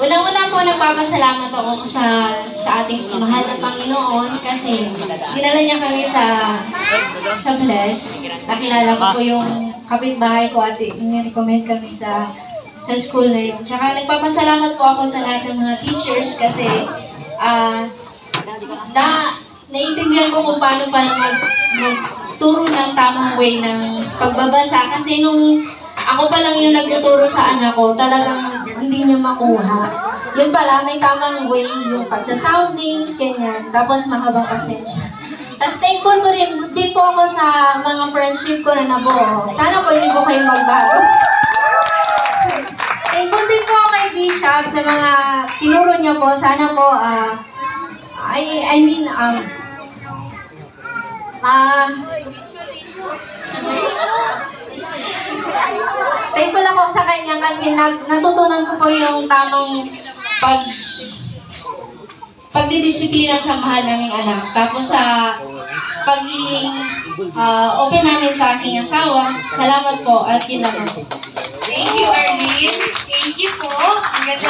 Unang-una po, nagpapasalamat ako sa ating mahal na Panginoon kasi dinala niya kami sa Bless. Nakilala ko po yung kapitbahay ko at ni-recommend kami sa school na yun. Tsaka nagpapasalamat po ako sa lahat ng mga teachers kasi naiintindihan ko kung paano magturo ng tamang way ng pagbabasa kasi nung ako pa lang yung nagtuturo sa anak ko, talagang hindi niya makuha. Yun pala, may tamang way, yung pagsa-soundings, ganyan. Tapos mahabang pasensya. Tapos thankful po rin din po ako sa mga friendship ko na nabuo. Sana po hindi po kayo magbago. Thankful din po ako kay Bishop sa mga tinuro niya po. Sana po, thankful ako sa kanya kasi natutunan ko po yung tamang pagdidisiplina sa mahal naming anak. Tapos sa pagiging open namin sa aking asawa. Salamat po at yun lang. Thank you, Arlene. Thank you po. Ang ganda